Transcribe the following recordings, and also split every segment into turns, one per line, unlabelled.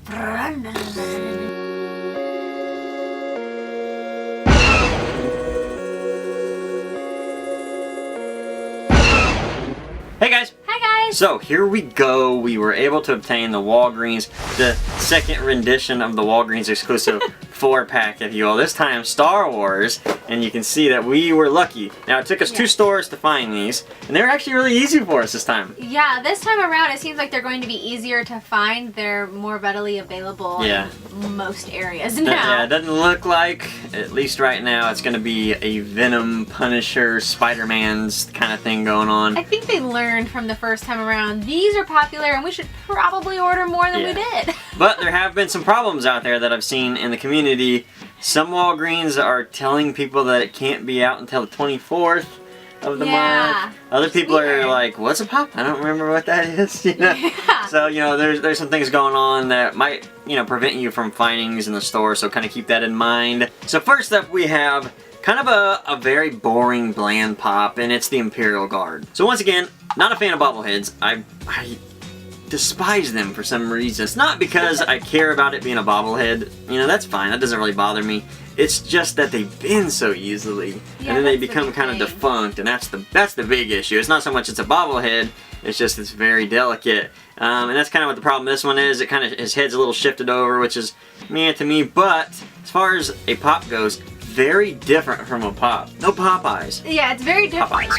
Hey guys!
Hi guys!
So here we go. We were able to obtain the Walgreens, the second rendition of the Walgreens exclusive 4-pack, if you will. This time Star Wars, and you can see that we were lucky. Now it took us 2 stores to find these, and they were actually really easy for us this time.
Yeah, this time around it seems like they're going to be easier to find. They're more readily available in most areas now.
Yeah, it doesn't look like, at least right now, it's going to be a Venom, Punisher, Spider-Man's kind of thing going on.
I think they learned from the first time around. These are popular and we should probably order more than we did.
But there have been some problems out there that I've seen in the community. Some Walgreens are telling people that it can't be out until the 24th of the month. Other people are like, what's a pop? I don't remember what that is. You know? So, you know, there's some things going on that might, you know, prevent you from finding these in the store, so kind of keep that in mind. So first up we have kind of a very boring, bland pop, and it's the Imperial Guard. So once again, not a fan of bobbleheads. I despise them for some reason. It's not because I care about it being a bobblehead. You know, that's fine. That doesn't really bother me. It's just that they bend so easily, and then they become kind of defunct, and that's the big issue. It's not so much it's a bobblehead. It's just it's very delicate, and that's kind of what the problem with this one is. It kind of, his head's a little shifted over, which is meh to me. But as far as a pop goes, very different from a pop. No pop eyes.
Yeah, it's very different.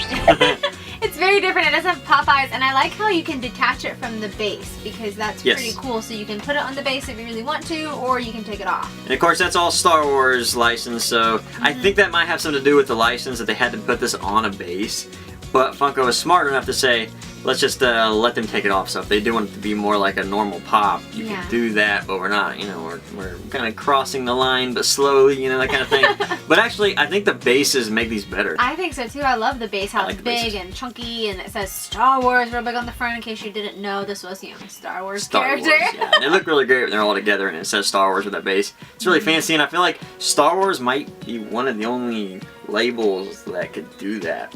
It's very different. It doesn't have pop eyes, and I like how you can detach it from the base, because that's pretty cool. So you can put it on the base if you really want to, or you can take it off. And
of course, that's all Star Wars licensed, so I think that might have something to do with the license, that they had to put this on a base. But Funko was smart enough to say, let's just let them take it off. So if they do want it to be more like a normal pop, you can do that, but we're not, you know, we're kind of crossing the line, but slowly, you know, that kind of thing. But actually, I think the bases make these better.
I think so too. I love the base, how it's big and chunky, and it says Star Wars real big on the front in case you didn't know this was, you know, Star Wars character.
Yeah, they look really great when they're all together and it says Star Wars with that base. It's really fancy, and I feel like Star Wars might be one of the only labels that could do that.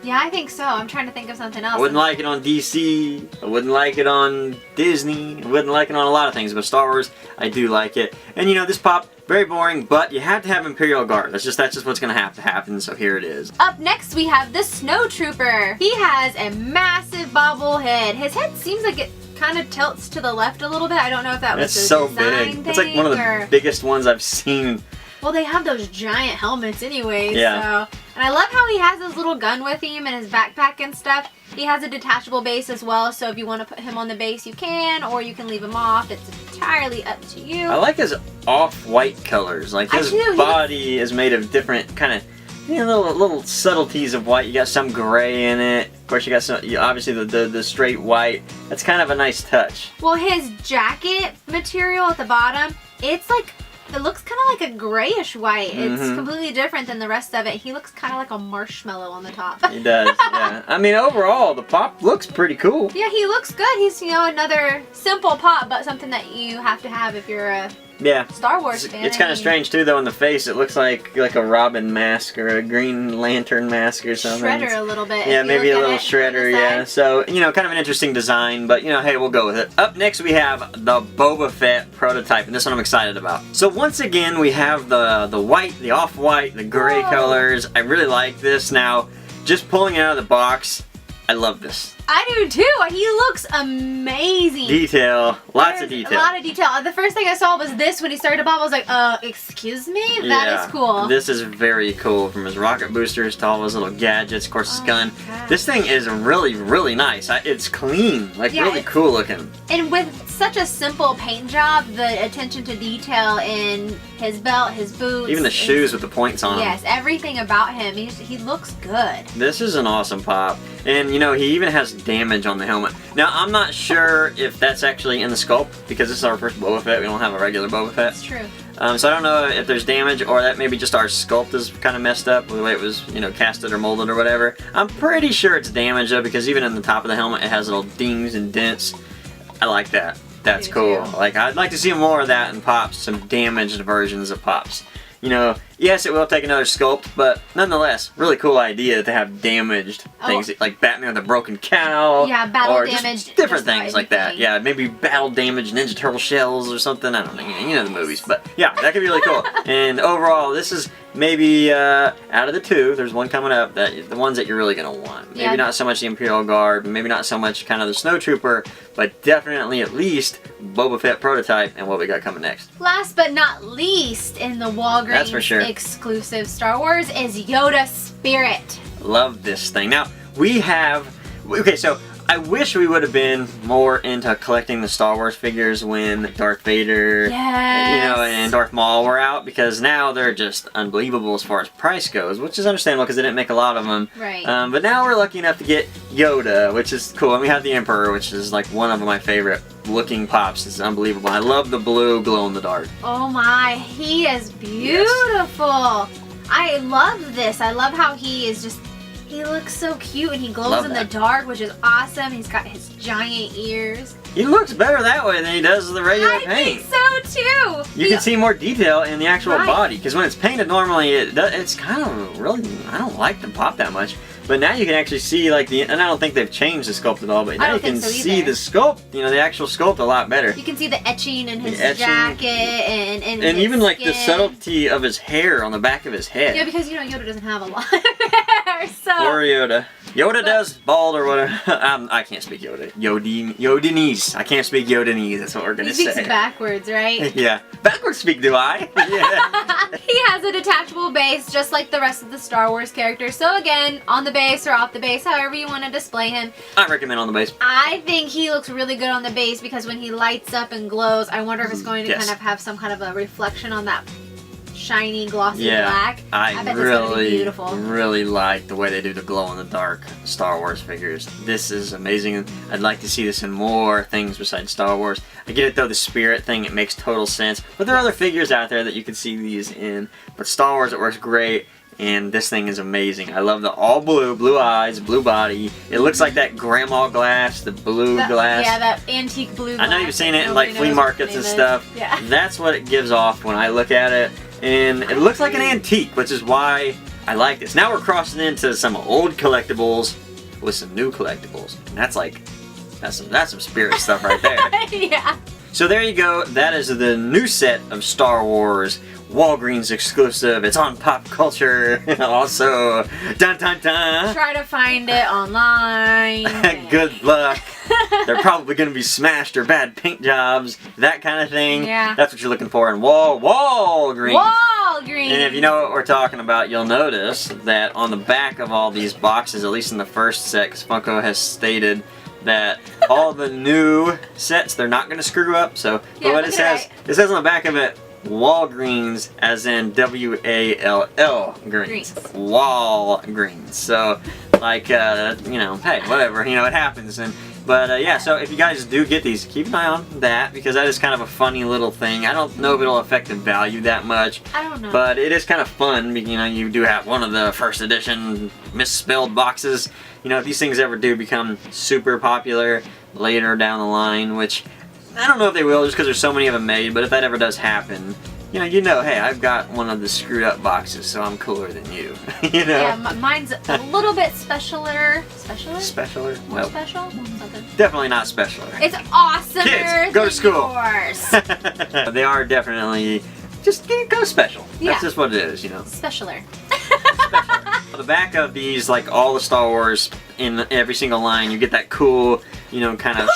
Yeah, I think so. I'm trying to think of something else.
I wouldn't like it on DC. I wouldn't like it on Disney. I wouldn't like it on a lot of things, but Star Wars, I do like it. And you know, this pop, very boring, but you have to have Imperial Guard. That's just what's going to have to happen, so here it is.
Up next, we have the Snow Trooper. He has a massive bobblehead. His head seems like it kind of tilts to the left a little bit. I don't know if that was
so big. It's like one of the biggest ones I've seen.
Well, they have those giant helmets anyways, so. And I love how he has his little gun with him and his backpack and stuff. He has a detachable base as well, so if you want to put him on the base, you can, or you can leave him off. It's entirely up to you.
I like his off-white colors. Like, his body is made of different kind of, you know, little subtleties of white. You got some gray in it. Of course, you got some, obviously the straight white. That's kind of a nice touch.
Well, his jacket material at the bottom, it's like, it looks kind of like a grayish white. It's completely different than the rest of it. He looks kind of like a marshmallow on the top.
He does, yeah. I mean, overall, the pop looks pretty cool.
Yeah, he looks good. He's, you know, another simple pop, but something that you have to have if you're a Star Wars fan.
It's kind of strange too, though. In the face, it looks like a Robin mask or a Green Lantern mask or something.
Shredder a little bit.
Yeah, maybe a little Shredder. Yeah. So you know, kind of an interesting design, but you know, hey, we'll go with it. Up next, we have the Boba Fett prototype, and this one I'm excited about. So once again, we have the white, the off-white, the gray colors. I really like this. Now, just pulling it out of the box, I love this.
I do too. He looks amazing.
Detail. Lots of detail.
A lot of detail. The first thing I saw was this when he started to pop. I was like, excuse me? That is cool.
This is very cool. From his rocket boosters to all his little gadgets, of course his gun. This thing is really, really nice. It's clean. Like, really cool looking. And
with such a simple paint job, the attention to detail in his belt, his boots.
Even the shoes with the points on them.
Yes, everything about him. He looks good.
This is an awesome pop. And, you know, he even has damage on the helmet. Now, I'm not sure if that's actually in the sculpt, because this is our first Boba Fett. We don't have a regular Boba Fett.
That's true.
So I don't know if there's damage, or that maybe just our sculpt is kind of messed up with the way it was, you know, casted or molded or whatever. I'm pretty sure it's damaged, though, because even in the top of the helmet, it has little dings and dents. I like that. That's cool. Like, I'd like to see more of that in Pops, some damaged versions of Pops. you know, yes, it will take another sculpt, but nonetheless, really cool idea to have damaged things like Batman with a broken cow.
Yeah, battle
or
damaged.
Just different things like that. Yeah, maybe battle damaged Ninja Turtle shells or something. I don't know. You know the movies, but yeah, that could be really cool. And overall, this is maybe out of the two, there's one coming up that the ones that you're really gonna want. Maybe not so much the Imperial Guard, maybe not so much kind of the Snowtrooper, but definitely at least Boba Fett prototype and what we got coming next.
Last but not least in the Walgreens exclusive Star Wars is Yoda Spirit.
Love this thing. Now we have so I wish we would have been more into collecting the Star Wars figures when Darth Vader, and Darth Maul were out, because now they're just unbelievable as far as price goes, which is understandable because they didn't make a lot of them.
Right.
But now we're lucky enough to get Yoda, which is cool, and we have the Emperor, which is like one of my favorite looking pops. It's unbelievable. I love the blue glow in the dark.
Oh my, he is beautiful. Yes. I love this. I love how he is just. He looks so cute and he glows in the dark, which is awesome. He's got his giant ears.
He looks better that way than he does with the regular paint.
I think so too.
You can see more detail in the actual body, because when it's painted normally, it's kind of really, I don't like the pop that much. But now you can actually see and I don't think they've changed the sculpt at all, but now you can see the sculpt, the actual sculpt a lot better.
You can see the etching in his jacket and
even like the subtlety of his hair on the back of his head.
Yeah, because Yoda doesn't have a lot of hair, so.
Poor Yoda. Yoda does bald or whatever. I can't speak Yoda. Yodanese. I can't speak Yodanese. That's what we're gonna say.
He speaks backwards, right?
Yeah, backwards speak. Do I? Yeah.
He has a detachable base, just like the rest of the Star Wars characters. So again, on the base or off the base, however you want to display him.
I recommend on the base.
I think he looks really good on the base because when he lights up and glows, I wonder if it's going to kind of have some kind of a reflection on that shiny, glossy black.
I bet really like the way they do the glow-in-the-dark Star Wars figures. This is amazing. I'd like to see this in more things besides Star Wars. I get it though, the Spirit thing, it makes total sense. But there are other figures out there that you can see these in. But Star Wars, it works great. And this thing is amazing. I love the all blue eyes, blue body. It looks like that grandma glass, the blue glass.
Yeah, that antique blue glass.
I know you've seen it in like flea markets and stuff.
Yeah.
That's what it gives off when I look at it. And it looks like an antique, which is why I like this. Now we're crossing into some old collectibles with some new collectibles. And that's some Spirit stuff right there.
Yeah.
So there you go. That is the new set of Star Wars Walgreens exclusive. It's on Pop Culture. Also, dun dun dun.
Try to find it online.
Good luck. They're probably going to be smashed or bad paint jobs, that kind of thing.
Yeah.
That's what you're looking for in Walgreens.
Walgreens.
And if you know what we're talking about, you'll notice that on the back of all these boxes, at least in the first set, 'cause Funko has stated that all the new sets, they're not going to screw up. So, but what it says on the back of it, Walgreens, as in W-A-L-L Greens. Walgreens. So, like, hey, whatever, it happens. But yeah, so if you guys do get these, keep an eye on that, because that is kind of a funny little thing. I don't know if it'll affect the value that much.
I don't know.
But it is kind of fun. You do have one of the first edition misspelled boxes. If these things ever do become super popular later down the line, which I don't know if they will just because there's so many of them made, but if that ever does happen, hey, I've got one of the screwed up boxes, so I'm cooler than you.
Yeah, mine's a little bit specialer.
Specialer?
More special? Something.
Definitely not specialer.
It's awesomer.
Kids, go to school.
Yours.
They are definitely just go special.
Yeah.
That's just what it is,
Specialer.
The back of these, like all the Star Wars in every single line, you get that cool, kind of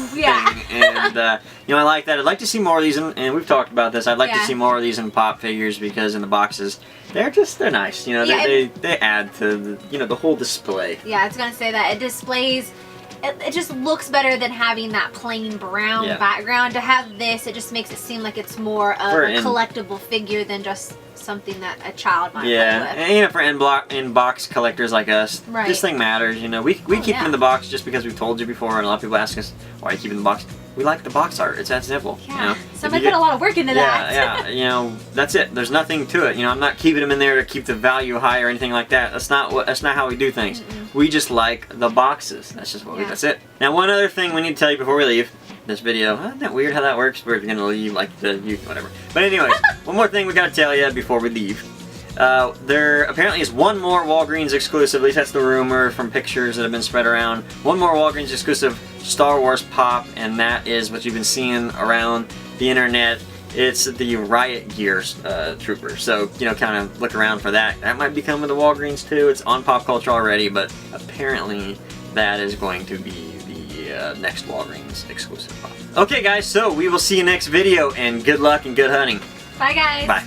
thing. And, I like that. I'd like to see more of these, and we've talked about this. I'd like to see more of these in pop figures, because in the boxes, they're nice. They add to the whole display.
Yeah, I was going to say that. It displays, it just looks better than having that plain brown background. To have this, it just makes it seem like it's more of a collectible figure than just something that a child might play with.
And for in-box collectors like us, this thing matters. We keep it in the box just because we've told you before, and a lot of people ask us, why are you keeping the box? We like the box art. It's that simple.
Yeah. Somebody put a lot of work into that.
Yeah. That's it. There's nothing to it. I'm not keeping them in there to keep the value high or anything like that. That's not how we do things. We just like the boxes. That's just what that's it. Now, one other thing we need to tell you before we leave. this video. Isn't that weird how that works? We're gonna leave like whatever. But anyways, one more thing we gotta tell you before we leave. There apparently is one more Walgreens exclusive, at least that's the rumor from pictures that have been spread around. One more Walgreens exclusive Star Wars pop, and that is what you've been seeing around the internet. It's the Riot Gear Trooper. So, you know, kind of look around for that. That might be coming to Walgreens too. It's on pop culture already, but apparently that is going to be the next Walgreens exclusive pop. Okay guys, so we will see you next video, and good luck and good hunting.
Bye guys.
Bye.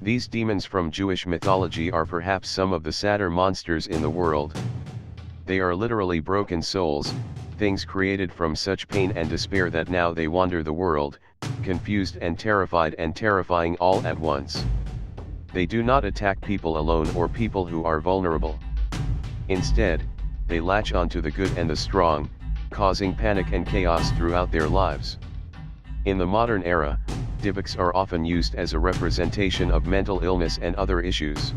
These demons from Jewish mythology are perhaps some of the sadder monsters in the world. They are literally broken souls, things created from such pain and despair that now they wander the world, confused and terrifying all at once. They do not attack people alone or people who are vulnerable. Instead, they latch onto the good and the strong, causing panic and chaos throughout their lives. In the modern era, Dybbuk are often used as a representation of mental illness and other issues.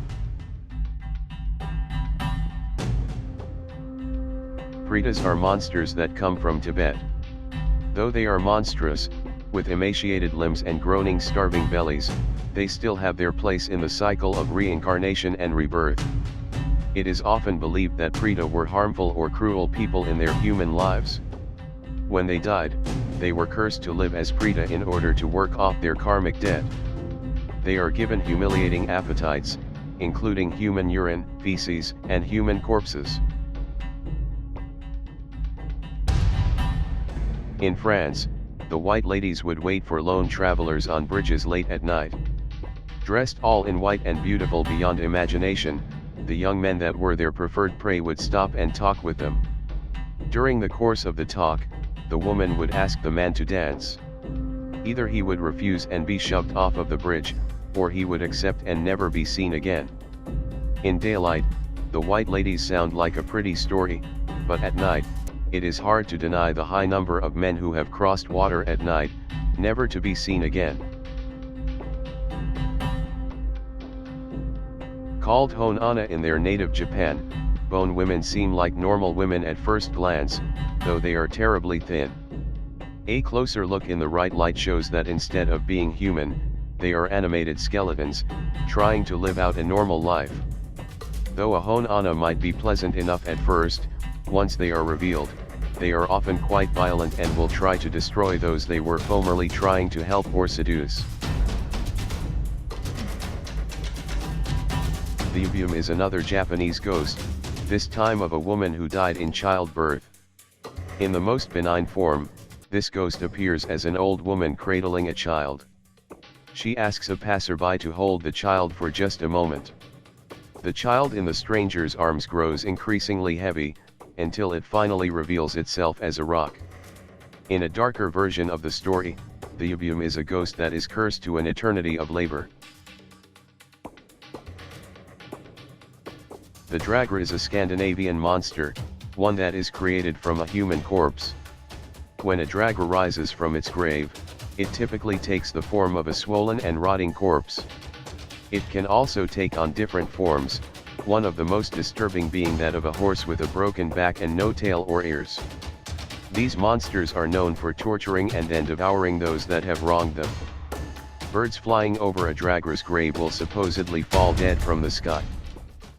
Pretas are monsters that come from Tibet. Though they are monstrous, with emaciated limbs and groaning starving bellies, they still have their place in the cycle of reincarnation and rebirth. It is often believed that Preta were harmful or cruel people in their human lives. When they died, they were cursed to live as Preta in order to work off their karmic debt. They are given humiliating appetites, including human urine, feces, and human corpses. In France, the white ladies would wait for lone travelers on bridges late at night. Dressed all in white and beautiful beyond imagination, the young men that were their preferred prey would stop and talk with them. During the course of the talk, the woman would ask the man to dance. Either he would refuse and be shoved off of the bridge, or he would accept and never be seen again. In daylight, the white ladies sound like a pretty story, but at night, it is hard to deny the high number of men who have crossed water at night, never to be seen again. Called Honana in their native Japan, bone women seem like normal women at first glance, though they are terribly thin. A closer look in the right light shows that instead of being human, they are animated skeletons, trying to live out a normal life. Though a Honana might be pleasant enough at first, once they are revealed, they are often quite violent and will try to destroy those they were formerly trying to help or seduce. The Ubium is another Japanese ghost, this time of a woman who died in childbirth. In the most benign form, this ghost appears as an old woman cradling a child. She asks a passerby to hold the child for just a moment. The child in the stranger's arms grows increasingly heavy, until it finally reveals itself as a rock. In a darker version of the story, the Ubium is a ghost that is cursed to an eternity of labor. The Dragra is a Scandinavian monster, one that is created from a human corpse. When a Dragra rises from its grave, it typically takes the form of a swollen and rotting corpse. It can also take on different forms, one of the most disturbing being that of a horse with a broken back and no tail or ears. These monsters are known for torturing and then devouring those that have wronged them. Birds flying over a Dragra's grave will supposedly fall dead from the sky.